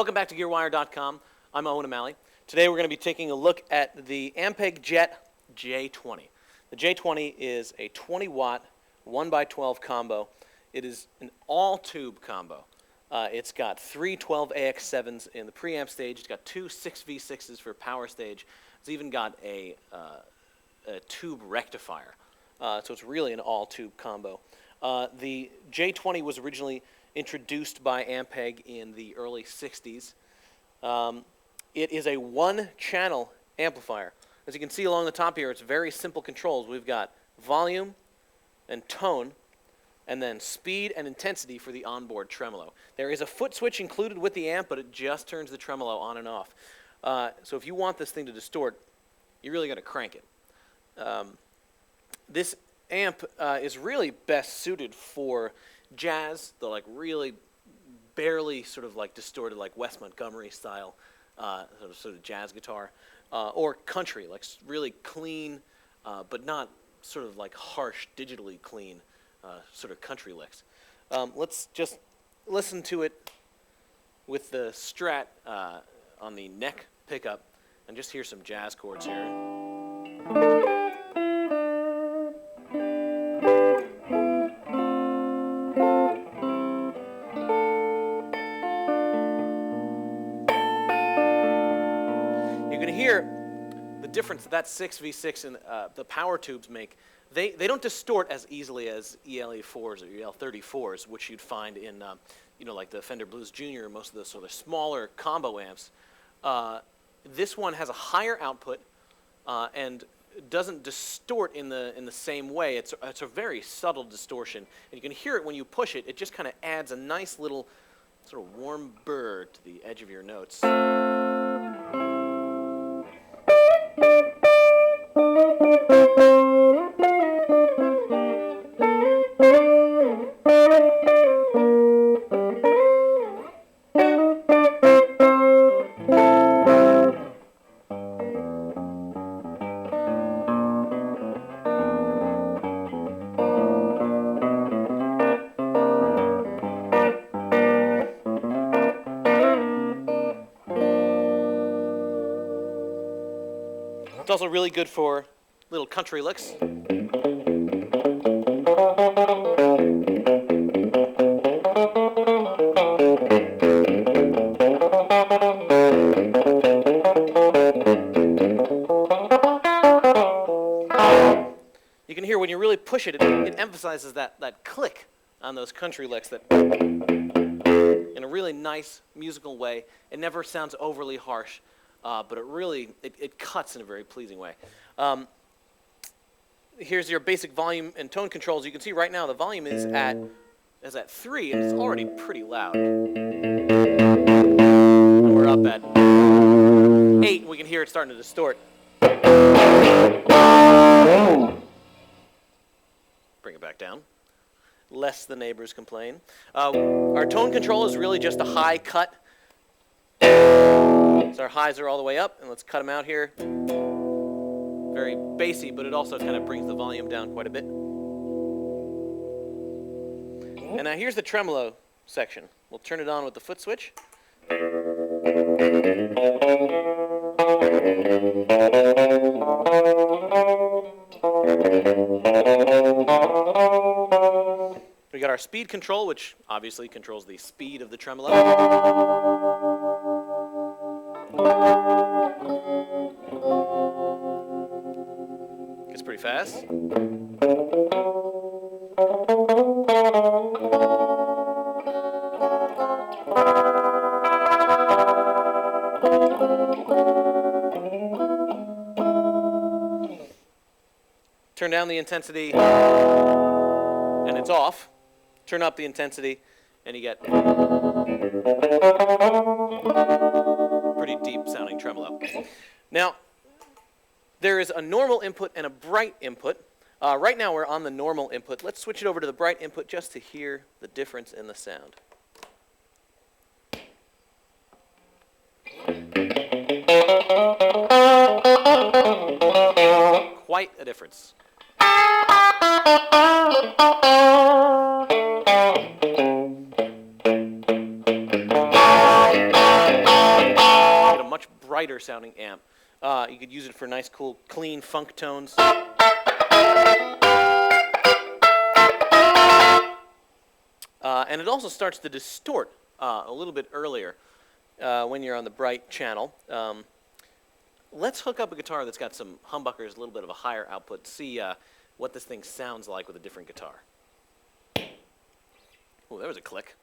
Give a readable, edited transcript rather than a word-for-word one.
Welcome back to Gearwire.com. I'm Owen O'Malley. Today we're going to be taking a look at the Ampeg Jet J-20. The J-20 is a 20-watt 1x12 combo. It is an all-tube combo. It's got three 12AX7s in the preamp stage. It's got two 6V6s for power stage. It's even got a tube rectifier. So it's really an all-tube combo. The J-20 was originally introduced by Ampeg in the early 60s. It is a one-channel amplifier. As you can see along the top here, it's very simple controls. We've got volume and tone, and then speed and intensity for the onboard tremolo. There is a foot switch included with the amp, but it just turns the tremolo on and off. So if you want this thing to distort, you really got to crank it. This amp is really best suited for jazz, the like really barely sort of like distorted, like Wes Montgomery style sort of jazz guitar, or country, like really clean, but not sort of like harsh, digitally clean sort of country licks. Let's just listen to it with the Strat on the neck pickup and just hear some jazz chords here. You can hear the difference that 6V6 and the power tubes make. They don't distort as easily as ELE4s or EL34s, which you'd find in like the Fender Blues Junior, most of the sort of smaller combo amps. This one has a higher output and doesn't distort in the same way. It's a very subtle distortion, and you can hear it when you push it. It just kind of adds a nice little sort of warm burr to the edge of your notes. It's also really good for little country licks. You can hear when you really push it, it emphasizes that click on those country licks that in a really nice musical way. It never sounds overly harsh. But it really, it cuts in a very pleasing way. Here's your basic volume and tone controls. You can see right now the volume is at 3, and it's already pretty loud. And we're up at 8, and we can hear it starting to distort. Bring it back down. Less the neighbors complain. Our tone control is really just a high cut. So our highs are all the way up, and let's cut them out here. Very bassy, but it also kind of brings the volume down quite a bit. And now here's the tremolo section. We'll turn it on with the foot switch. We got our speed control, which obviously controls the speed of the tremolo. Gets pretty fast. Turn down the intensity, and it's off. Turn up the intensity, and you get pretty deep sounding tremolo. Now, there is a normal input and a bright input. Right now we're on the normal input. Let's switch it over to the bright input just to hear the difference in the sound. Quite a difference. brighter sounding amp. You could use it for nice, cool, clean funk tones. And it also starts to distort a little bit earlier when you're on the bright channel. Let's hook up a guitar that's got some humbuckers, a little bit of a higher output, see what this thing sounds like with a different guitar. Oh, there was a click.